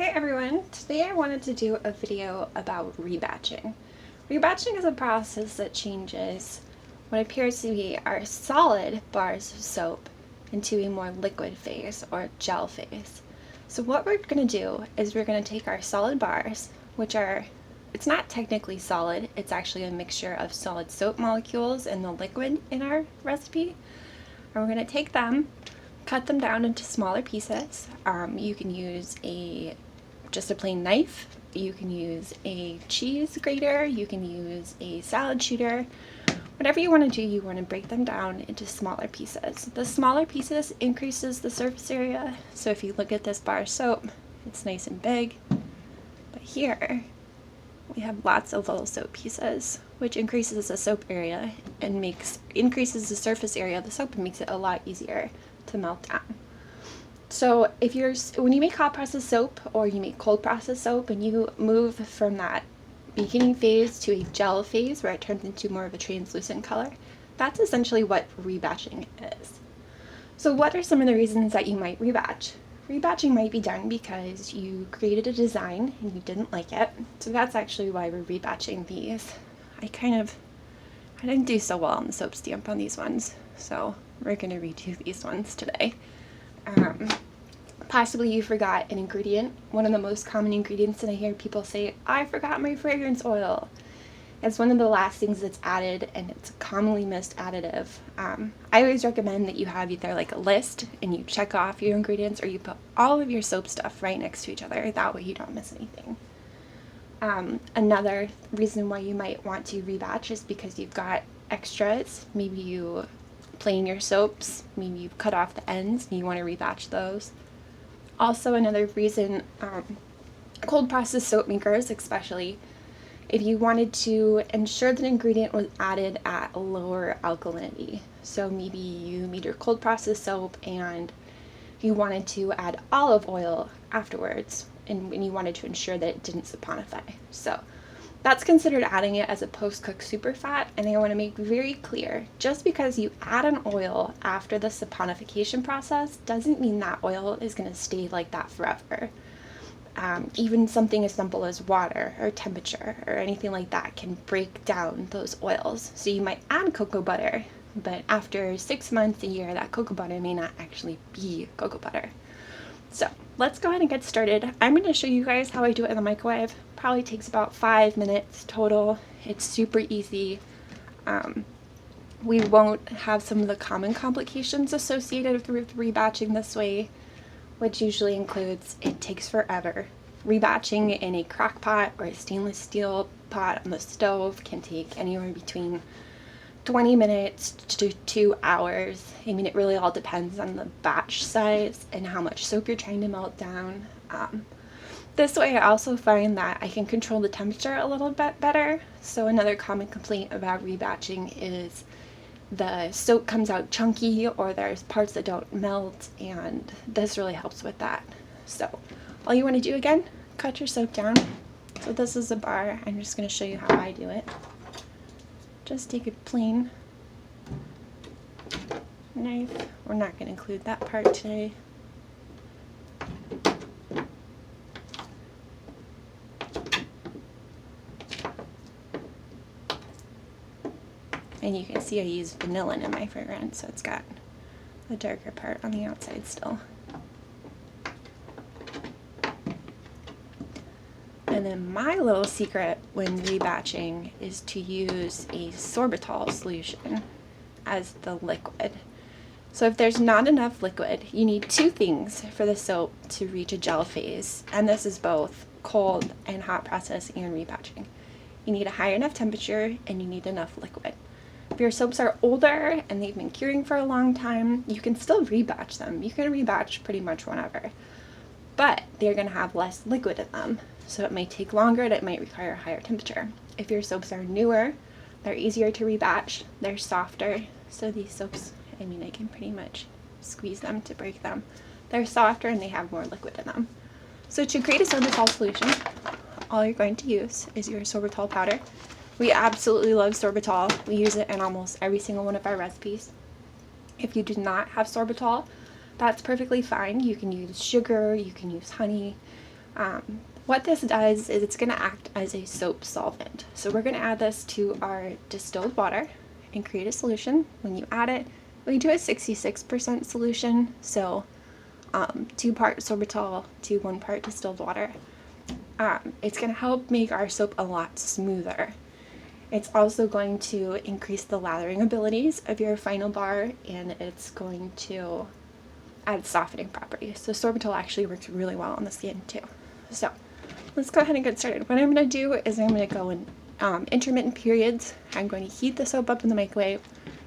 Hey everyone, today I wanted to do a video about rebatching. Rebatching is a process that changes what appears to be our solid bars of soap into a more liquid phase or gel phase. So what we're going to do is we're going to take our solid bars, which are, it's not technically solid, it's actually a mixture of solid soap molecules and the liquid in our recipe, and we're going to take them, cut them down into smaller pieces. You can use just a plain knife, you can use a cheese grater, you can use a salad shooter. Whatever you want to do, you want to break them down into smaller pieces. The smaller pieces increases the surface area, so if you look at this bar of soap, it's nice and big, but here we have lots of little soap pieces, which increases the soap area and increases the surface area of the soap and makes it a lot easier to melt down. So when you make hot process soap or you make cold process soap and you move from that beginning phase to a gel phase where it turns into more of a translucent color, that's essentially what rebatching is. So what are some of the reasons that you might rebatch? Rebatching might be done because you created a design and you didn't like it. So that's actually why we're rebatching these. I didn't do so well on the soap stamp on these ones, so we're going to redo these ones today. Possibly you forgot an ingredient. One of the most common ingredients that I hear people say, I forgot my fragrance oil. It's one of the last things that's added, and it's a commonly missed additive. I always recommend that you have either like a list and you check off your ingredients, or you put all of your soap stuff right next to each other. That way you don't miss anything. Another reason why you might want to rebatch is because you've got extras. Maybe you plane your soaps, maybe you cut off the ends and you want to rebatch those. Also, another reason, cold process soap makers especially, if you wanted to ensure that an ingredient was added at a lower alkalinity. So maybe you made your cold process soap and you wanted to add olive oil afterwards, and you wanted to ensure that it didn't saponify. So that's considered adding it as a post-cook superfat, and I want to make very clear, just because you add an oil after the saponification process doesn't mean that oil is going to stay like that forever. Even something as simple as water or temperature or anything like that can break down those oils. So you might add cocoa butter, but after 6 months, a year, that cocoa butter may not actually be cocoa butter. So let's go ahead and get started. I'm going to show you guys how I do it in the microwave. Probably takes about 5 minutes total. It's super easy. We won't have some of the common complications associated with rebatching this way, which usually includes it takes forever. Rebatching in a crock pot or a stainless steel pot on the stove can take anywhere between 20 minutes to 2 hours. I mean, it really all depends on the batch size and how much soap you're trying to melt down. This way I also find that I can control the temperature a little bit better. So another common complaint about rebatching is the soap comes out chunky or there's parts that don't melt, and this really helps with that. So all you want to do again, cut your soap down. So this is a bar. I'm just going to show you how I do it. Just take a plain knife. We're not going to include that part today. And you can see I use vanillin in my fragrance, so it's got the darker part on the outside still. And then my little secret when rebatching is to use a sorbitol solution as the liquid. So if there's not enough liquid, you need 2 things for the soap to reach a gel phase, and this is both cold and hot process and rebatching. You need a high enough temperature and you need enough liquid. If your soaps are older and they've been curing for a long time, you can still rebatch them. You can rebatch pretty much whenever, but they're going to have less liquid in them. So it might take longer and it might require a higher temperature. If your soaps are newer, they're easier to rebatch, they're softer. So these soaps, I mean, I can pretty much squeeze them to break them. They're softer and they have more liquid in them. So to create a sorbitol solution, all you're going to use is your sorbitol powder. We absolutely love sorbitol. We use it in almost every single one of our recipes. If you do not have sorbitol, that's perfectly fine. You can use sugar, you can use honey. What this does is it's going to act as a soap solvent. So we're going to add this to our distilled water and create a solution. When you add it, we do a 66% solution, so 2 parts sorbitol to 1 part distilled water. It's going to help make our soap a lot smoother. It's also going to increase the lathering abilities of your final bar, and it's going to add softening properties. So sorbitol actually works really well on the skin too. So let's go ahead and get started. What I'm going to do is I'm going to go in intermittent periods. I'm going to heat the soap up in the microwave,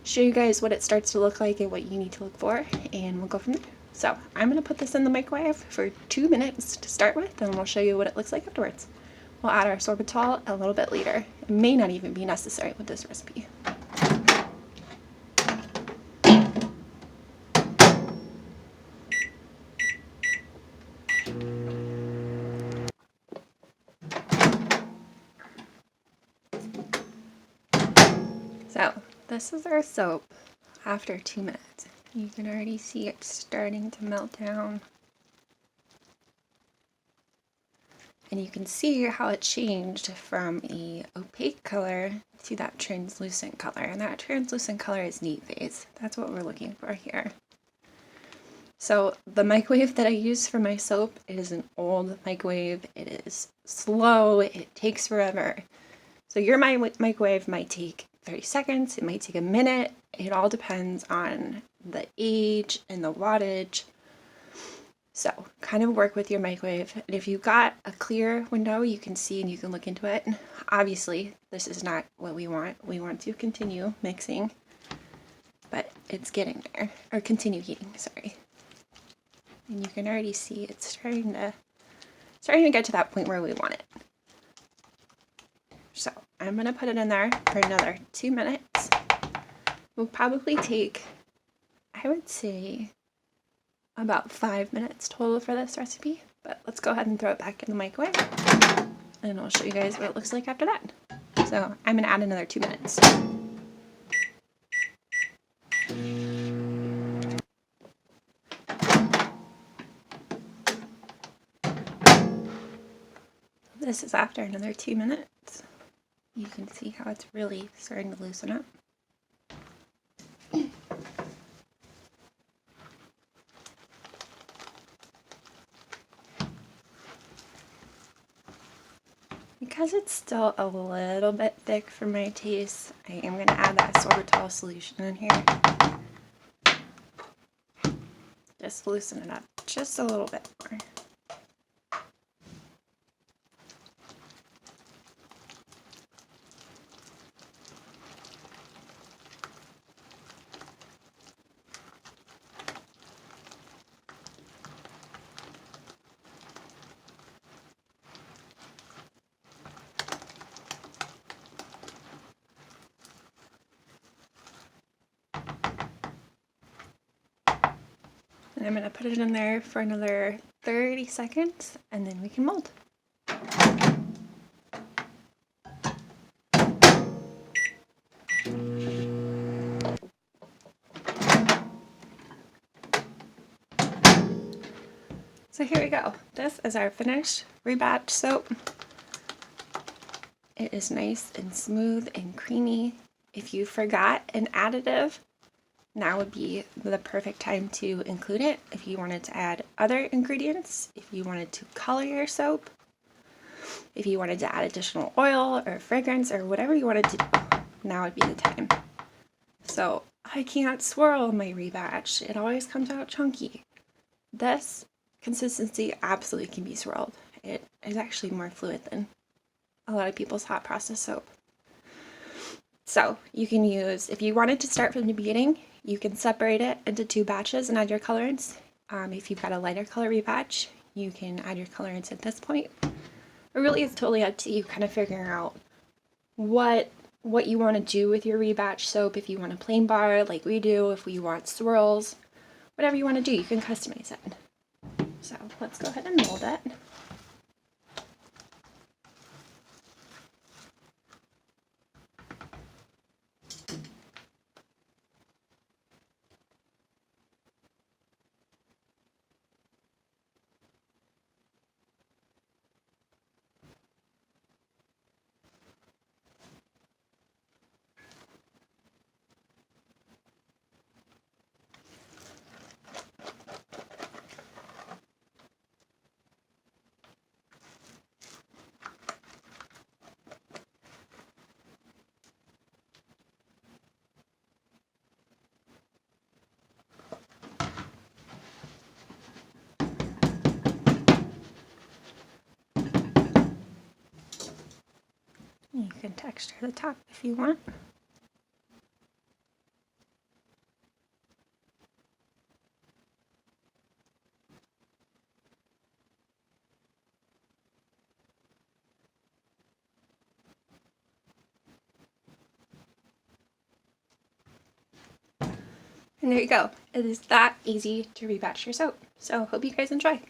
show you guys what it starts to look like and what you need to look for, and we'll go from there. So I'm going to put this in the microwave for 2 minutes to start with, and we'll show you what it looks like afterwards. We'll add our sorbitol a little bit later. It may not even be necessary with this recipe. So this is our soap after 2 minutes. You can already see it starting to melt down. And you can see how it changed from a opaque color to that translucent color. And that translucent color is neat phase. That's what we're looking for here. So the microwave that I use for my soap is an old microwave. It is slow, it takes forever. So your microwave might take 30 seconds, it might take a minute. It all depends on the age and the wattage. So kind of work with your microwave. And if you've got a clear window, you can see and you can look into it. Obviously, this is not what we want. We want to continue mixing, but it's getting there, or continue heating, sorry. And you can already see it's starting to get to that point where we want it. So I'm going to put it in there for another 2 minutes. We'll probably take, I would say, about 5 minutes total for this recipe, but let's go ahead and throw it back in the microwave and I'll show you guys what it looks like after that. So I'm going to add another 2 minutes. This is after another 2 minutes. You can see how it's really starting to loosen up. Because it's still a little bit thick for my taste, I am going to add that sorbitol solution in here. Just loosen it up just a little bit more. And I'm going to put it in there for another 30 seconds and then we can mold. So here we go. This is our finished Rebatch soap. It is nice and smooth and creamy. If you forgot an additive, now would be the perfect time to include it. If you wanted to add other ingredients, if you wanted to color your soap, if you wanted to add additional oil or fragrance or whatever you wanted to do, now would be the time. So I can't swirl my Rebatch. It always comes out chunky. This consistency absolutely can be swirled. It is actually more fluid than a lot of people's hot process soap. So you can use, if you wanted to start from the beginning, you can separate it into 2 batches and add your colorants. If you've got a lighter color Rebatch, you can add your colorants at this point. It really is totally up to you, kind of figuring out what you want to do with your Rebatch soap. If you want a plain bar like we do, if we want swirls, whatever you want to do, you can customize it. So let's go ahead and mold it. texture at the top if you want. And there you go. It is that easy to rebatch your soap. So hope you guys enjoy.